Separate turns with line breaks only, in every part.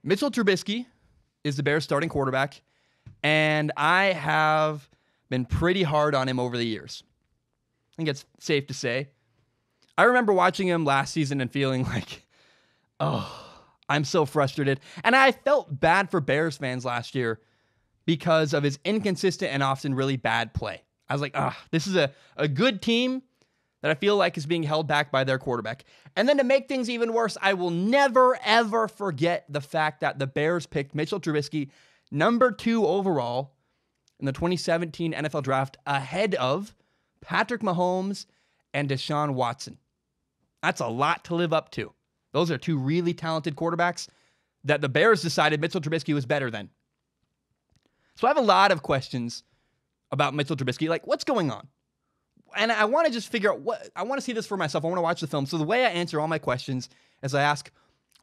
Mitchell Trubisky is the Bears' starting quarterback, and I have been pretty hard on him over the years. I think it's safe to say. I remember watching him last season and feeling like, oh, I'm so frustrated. And I felt bad for Bears fans last year because of his inconsistent and often really bad play. I was like, this is a good team that I feel like is being held back by their quarterback. And then to make things even worse, I will never, ever forget the fact that the Bears picked Mitchell Trubisky number 2 overall in the 2017 NFL Draft ahead of Patrick Mahomes and Deshaun Watson. That's a lot to live up to. Those are 2 really talented quarterbacks that the Bears decided Mitchell Trubisky was better than. So I have a lot of questions about Mitchell Trubisky. Like, what's going on? And I want to just figure out I want to see this for myself. I want to watch the film. So the way I answer all my questions is I ask,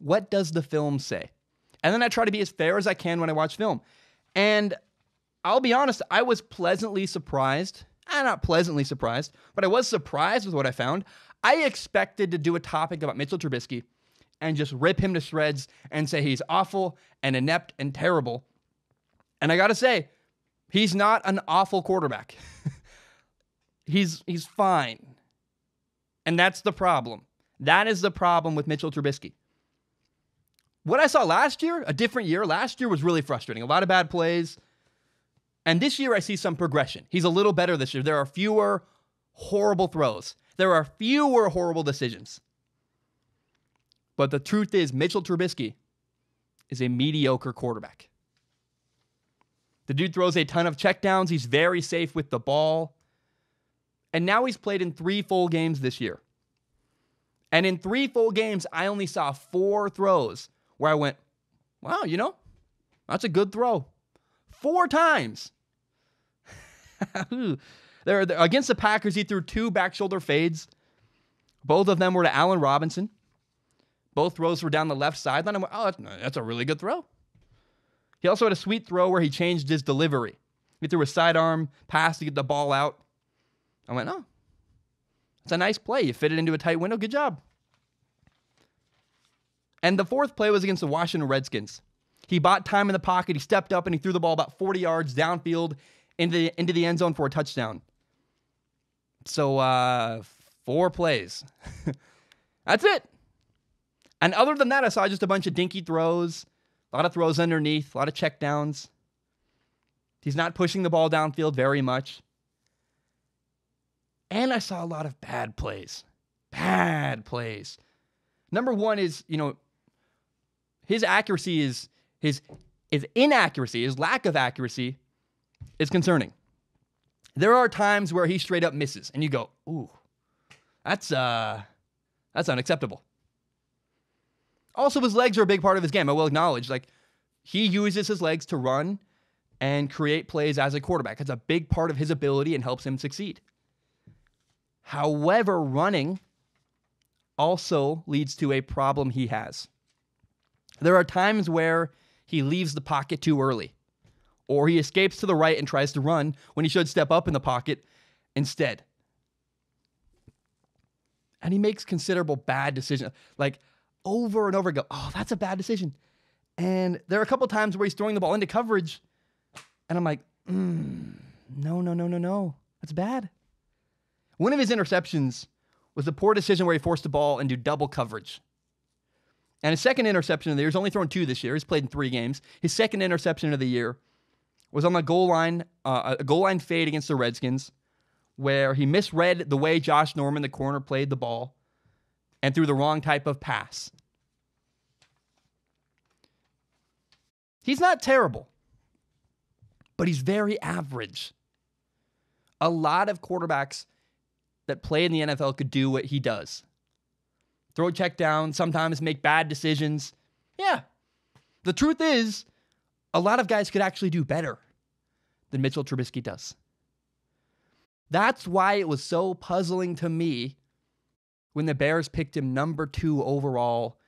what does the film say? And then I try to be as fair as I can when I watch film. And I'll be honest, I was pleasantly surprised. Not pleasantly surprised, but I was surprised with what I found. I expected to do a topic about Mitchell Trubisky and just rip him to shreds and say he's awful and inept and terrible. And I got to say, he's not an awful quarterback. He's fine. And that's the problem. That is the problem with Mitchell Trubisky. What I saw last year, a different year, last year was really frustrating. A lot of bad plays. And this year I see some progression. He's a little better this year. There are fewer horrible throws. There are fewer horrible decisions. But the truth is, Mitchell Trubisky is a mediocre quarterback. The dude throws a ton of checkdowns. He's very safe with the ball. And now he's played in 3 full games this year. And in 3 full games, I only saw 4 throws where I went, wow, that's a good throw. 4 times. There, against the Packers, he threw 2 back shoulder fades. Both of them were to Allen Robinson. Both throws were down the left sideline. I went, oh, that's a really good throw. He also had a sweet throw where he changed his delivery. He threw a sidearm pass to get the ball out. I went, oh, it's a nice play. You fit it into a tight window. Good job. And the 4th play was against the Washington Redskins. He bought time in the pocket. He stepped up and he threw the ball about 40 yards downfield into the end zone for a touchdown. So 4 plays. That's it. And other than that, I saw just a bunch of dinky throws, a lot of throws underneath, a lot of checkdowns. He's not pushing the ball downfield very much. And I saw a lot of bad plays. Bad plays. Number 1 is, his accuracy is his inaccuracy, his lack of accuracy is concerning. There are times where he straight up misses, and you go, ooh, that's unacceptable. Also, his legs are a big part of his game. I will acknowledge, he uses his legs to run and create plays as a quarterback. It's a big part of his ability and helps him succeed. However, running also leads to a problem he has. There are times where he leaves the pocket too early, or he escapes to the right and tries to run when he should step up in the pocket instead. And he makes considerable bad decisions. Over and over, go, oh, that's a bad decision. And there are a couple times where he's throwing the ball into coverage, and I'm like, no. That's bad. One of his interceptions was a poor decision where he forced the ball into double coverage. And his second interception of the year, he's only thrown 2 this year. He's played in 3 games. His second interception of the year was on the goal line, a goal line fade against the Redskins, where he misread the way Josh Norman, the corner, played the ball and threw the wrong type of pass. He's not terrible, but he's very average. A lot of quarterbacks that play in the NFL could do what he does. Throw a check down, sometimes make bad decisions. Yeah. The truth is, a lot of guys could actually do better than Mitchell Trubisky does. That's why it was so puzzling to me when the Bears picked him number 2 overall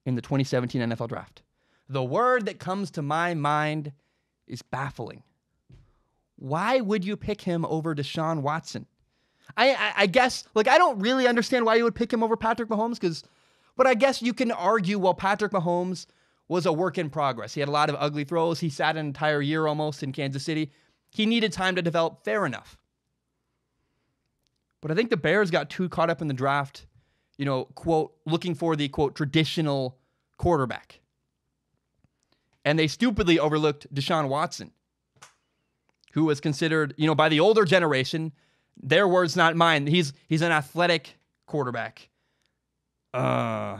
in the 2017 NFL Draft. The word that comes to my mind is baffling. Why would you pick him over Deshaun Watson? I guess, I don't really understand why you would pick him over Patrick Mahomes, but I guess you can argue, well, Patrick Mahomes was a work in progress. He had a lot of ugly throws. He sat an entire year almost in Kansas City. He needed time to develop, fair enough. But I think the Bears got too caught up in the draft, quote, looking for the, quote, traditional quarterback. And they stupidly overlooked Deshaun Watson, who was considered, by the older generation, their words, not mine. He's an athletic quarterback. All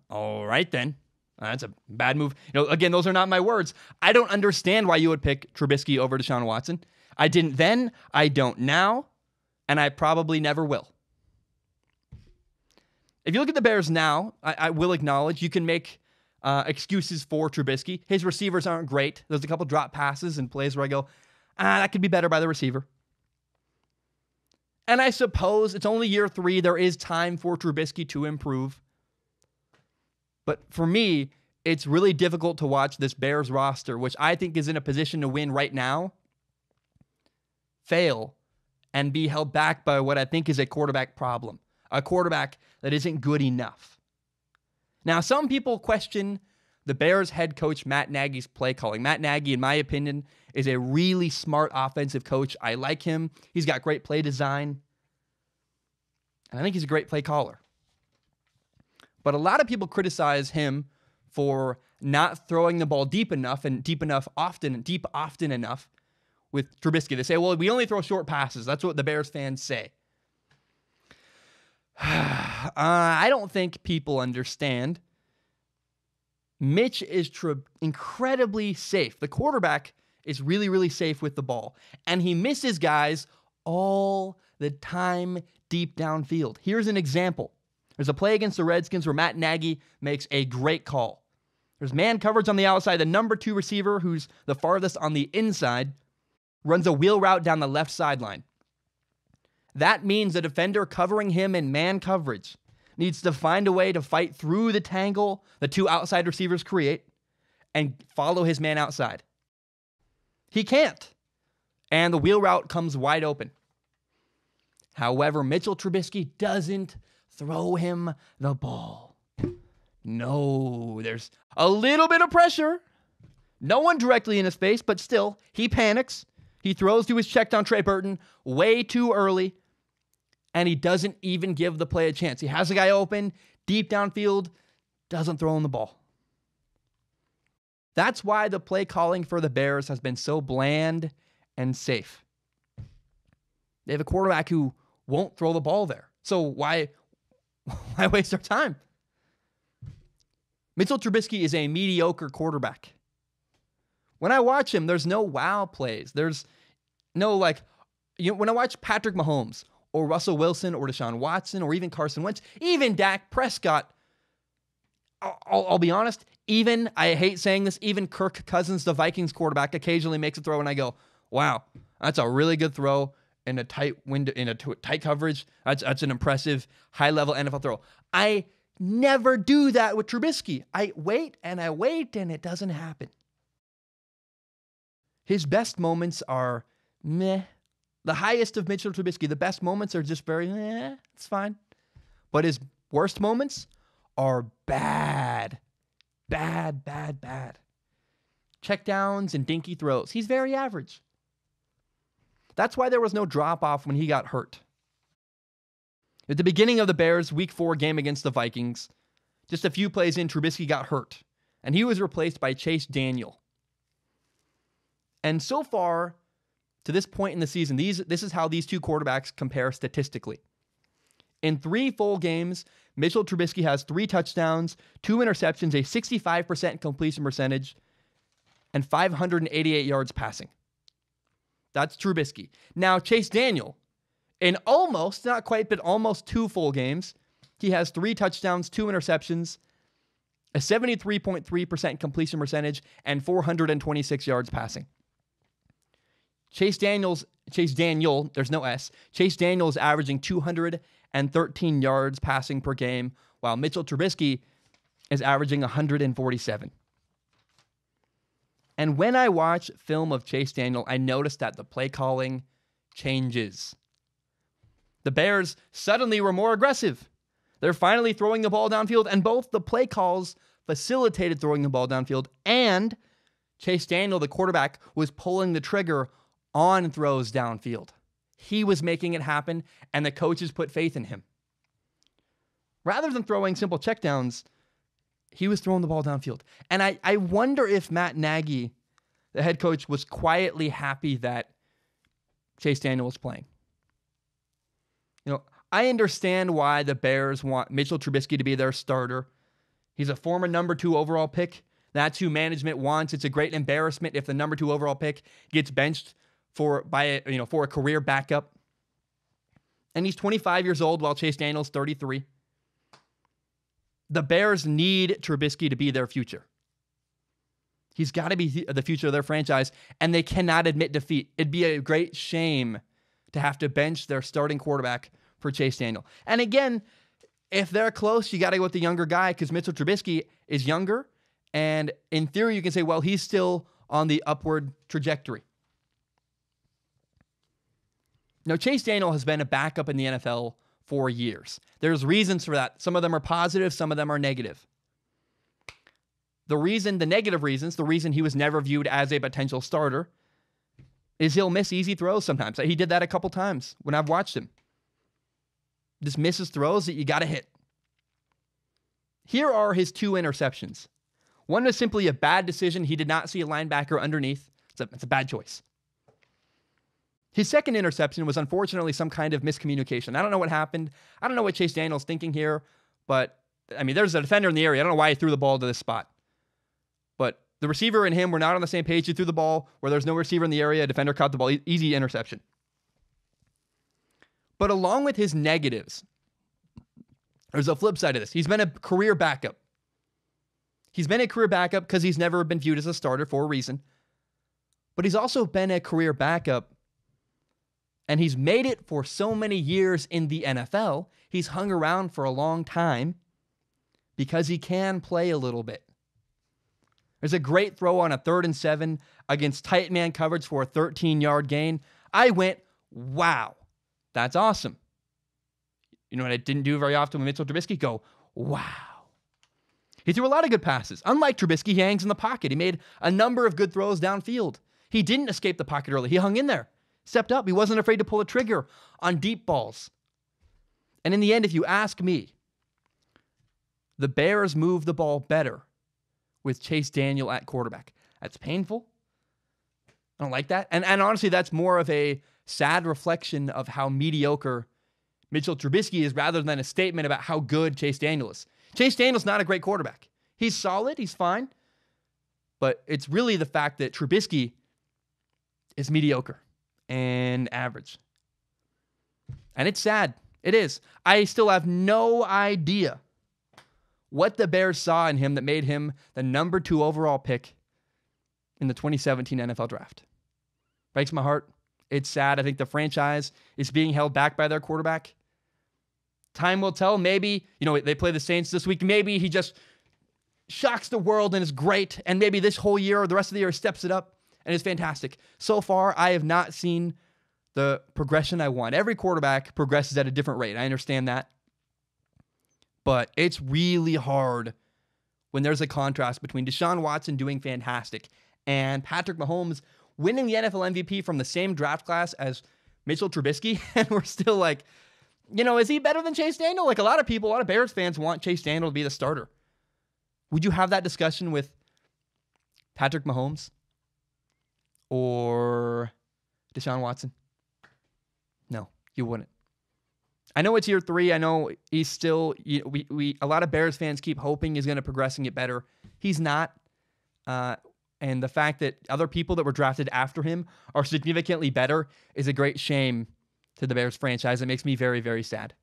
right then. That's a bad move. Again, those are not my words. I don't understand why you would pick Trubisky over Deshaun Watson. I didn't then, I don't now, and I probably never will. If you look at the Bears now, I will acknowledge you can make excuses for Trubisky. His receivers aren't great. There's a couple drop passes and plays where I go, that could be better by the receiver. And I suppose it's only year 3. There is time for Trubisky to improve. But for me, it's really difficult to watch this Bears roster, which I think is in a position to win right now, fail and be held back by what I think is a quarterback problem, a quarterback that isn't good enough. Now, some people question the Bears head coach Matt Nagy's play calling. Matt Nagy, in my opinion, is a really smart offensive coach. I like him. He's got great play design. And I think he's a great play caller. But a lot of people criticize him for not throwing the ball deep enough often enough with Trubisky. They say, well, we only throw short passes. That's what the Bears fans say. I don't think people understand. Mitch is incredibly safe. The quarterback is really, really safe with the ball. And he misses guys all the time deep downfield. Here's an example. There's a play against the Redskins where Matt Nagy makes a great call. There's man coverage on the outside. The number 2 receiver, who's the farthest on the inside, runs a wheel route down the left sideline. That means the defender covering him in man coverage needs to find a way to fight through the tangle the 2 outside receivers create and follow his man outside. He can't. And the wheel route comes wide open. However, Mitchell Trubisky doesn't throw him the ball. No, there's a little bit of pressure. No one directly in his face, but still, he panics. He throws to his check down Trey Burton way too early, and he doesn't even give the play a chance. He has a guy open, deep downfield, doesn't throw him the ball. That's why the play calling for the Bears has been so bland and safe. They have a quarterback who won't throw the ball there. So why waste our time? Mitchell Trubisky is a mediocre quarterback. When I watch him, there's no wow plays. There's no when I watch Patrick Mahomes or Russell Wilson or Deshaun Watson or even Carson Wentz, even Dak Prescott, I'll be honest, I hate saying this, even Kirk Cousins, the Vikings quarterback, occasionally makes a throw and I go, wow, that's a really good throw in a tight window, in a tight coverage. That's an impressive high-level NFL throw. I never do that with Trubisky. I wait and it doesn't happen. His best moments are meh. The highest of Mitchell Trubisky, the best moments are just very meh, it's fine. But his worst moments are bad. Bad. Checkdowns and dinky throws. He's very average. That's why there was no drop-off when he got hurt. At the beginning of the Bears' Week 4 game against the Vikings, just a few plays in, Trubisky got hurt, and he was replaced by Chase Daniel. And so far, to this point in the season, this is how these two quarterbacks compare statistically. In 3 full games, Mitchell Trubisky has 3 touchdowns, 2 interceptions, a 65% completion percentage, and 588 yards passing. That's Trubisky. Now, Chase Daniel, in almost, not quite, but almost 2 full games, he has 3 touchdowns, 2 interceptions, a 73.3% completion percentage, and 426 yards passing. Chase Daniel, there's no S. Chase Daniel is averaging 213 yards passing per game, while Mitchell Trubisky is averaging 147. And when I watch film of Chase Daniel, I notice that the play calling changes. The Bears suddenly were more aggressive. They're finally throwing the ball downfield, and both the play calls facilitated throwing the ball downfield, and Chase Daniel, the quarterback, was pulling the trigger on throws downfield. He was making it happen, and the coaches put faith in him. Rather than throwing simple checkdowns, he was throwing the ball downfield. And I wonder if Matt Nagy, the head coach, was quietly happy that Chase Daniel was playing. I understand why the Bears want Mitchell Trubisky to be their starter. He's a former number 2 overall pick. That's who management wants. It's a great embarrassment if the number 2 overall pick gets benched for a career backup. And he's 25 years old while Chase Daniel's 33. The Bears need Trubisky to be their future. He's got to be the future of their franchise, and they cannot admit defeat. It'd be a great shame to have to bench their starting quarterback for Chase Daniel. And again, if they're close, you got to go with the younger guy because Mitchell Trubisky is younger. And in theory, you can say, well, he's still on the upward trajectory. Now, Chase Daniel has been a backup in the NFL for years. There's reasons for that. Some of them are positive, some of them are negative. The negative reasons, the reason he was never viewed as a potential starter is he'll miss easy throws sometimes. He did that a couple times when I've watched him. Just misses throws that you got to hit. Here are his 2 interceptions. One was simply a bad decision. He did not see a linebacker underneath. It's a bad choice. His second interception was unfortunately some kind of miscommunication. I don't know what happened. I don't know what Chase Daniel's thinking here, but there's a defender in the area. I don't know why he threw the ball to this spot. But the receiver and him were not on the same page. He threw the ball where there's no receiver in the area. A defender caught the ball. Easy interception. But along with his negatives, there's a flip side of this. He's been a career backup. He's been a career backup because he's never been viewed as a starter for a reason. But he's also been a career backup, and he's made it for so many years in the NFL. He's hung around for a long time because he can play a little bit. There's a great throw on a 3rd and 7 against tight man coverage for a 13-yard gain. I went, wow, that's awesome. You know what I didn't do very often with Mitchell Trubisky? Go, wow. He threw a lot of good passes. Unlike Trubisky, he hangs in the pocket. He made a number of good throws downfield. He didn't escape the pocket early. He hung in there, stepped up. He wasn't afraid to pull a trigger on deep balls. And in the end, if you ask me, the Bears moved the ball better with Chase Daniel at quarterback. That's painful. I don't like that. And honestly, that's more of a sad reflection of how mediocre Mitchell Trubisky is rather than a statement about how good Chase Daniel is. Chase Daniel's not a great quarterback. He's solid. He's fine. But it's really the fact that Trubisky is mediocre and average. And it's sad. It is. I still have no idea what the Bears saw in him that made him the number 2 overall pick in the 2017 NFL draft. Breaks my heart. It's sad. I think the franchise is being held back by their quarterback. Time will tell. Maybe, they play the Saints this week. Maybe he just shocks the world and is great. And maybe this whole year or the rest of the year steps it up and is fantastic. So far, I have not seen the progression I want. Every quarterback progresses at a different rate. I understand that. But it's really hard when there's a contrast between Deshaun Watson doing fantastic and Patrick Mahomes winning the NFL MVP from the same draft class as Mitchell Trubisky. And we're still like, is he better than Chase Daniel? Like a lot of Bears fans want Chase Daniel to be the starter. Would you have that discussion with Patrick Mahomes or Deshaun Watson? No, you wouldn't. I know it's year 3. I know he's still, a lot of Bears fans keep hoping he's going to progress and get better. He's not. And the fact that other people that were drafted after him are significantly better is a great shame to the Bears franchise. It makes me very, very sad.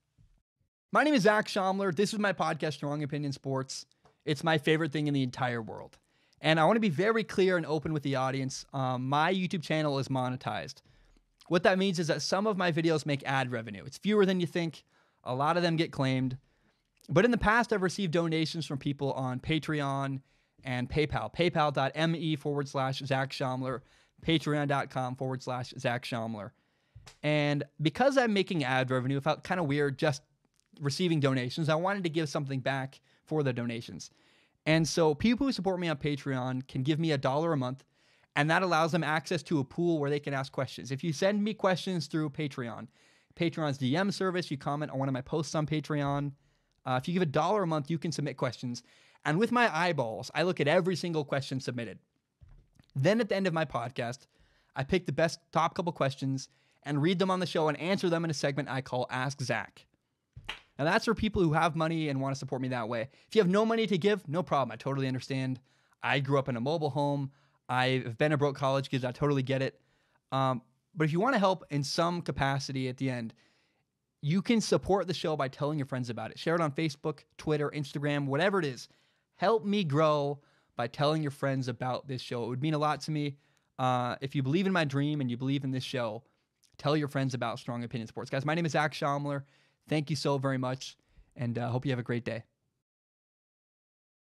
My name is Zach Schaumler. This is my podcast, Strong Opinion Sports. It's my favorite thing in the entire world. And I want to be very clear and open with the audience. My YouTube channel is monetized. What that means is that some of my videos make ad revenue. It's fewer than you think. A lot of them get claimed. But in the past, I've received donations from people on Patreon and PayPal. PayPal.me/Zach Schaumler. Patreon.com/Zach Schaumler. And because I'm making ad revenue, it felt kind of weird just receiving donations. I wanted to give something back for the donations. And so people who support me on Patreon can give me $1 a month, and that allows them access to a pool where they can ask questions. If you send me questions through Patreon, Patreon's DM service, you comment on one of my posts on Patreon. If you give $1 a month, you can submit questions. And with my eyeballs, I look at every single question submitted. Then at the end of my podcast, I pick the best top couple questions and read them on the show and answer them in a segment I call Ask Zach. Now that's for people who have money and want to support me that way. If you have no money to give, no problem. I totally understand. I grew up in a mobile home. I've been a broke college kid. I totally get it. But if you want to help in some capacity at the end, you can support the show by telling your friends about it. Share it on Facebook, Twitter, Instagram, whatever it is. Help me grow by telling your friends about this show. It would mean a lot to me. If you believe in my dream and you believe in this show, tell your friends about Strong Opinion Sports. Guys, my name is Zach Schaumler. Thank you so very much, and hope you have a great day.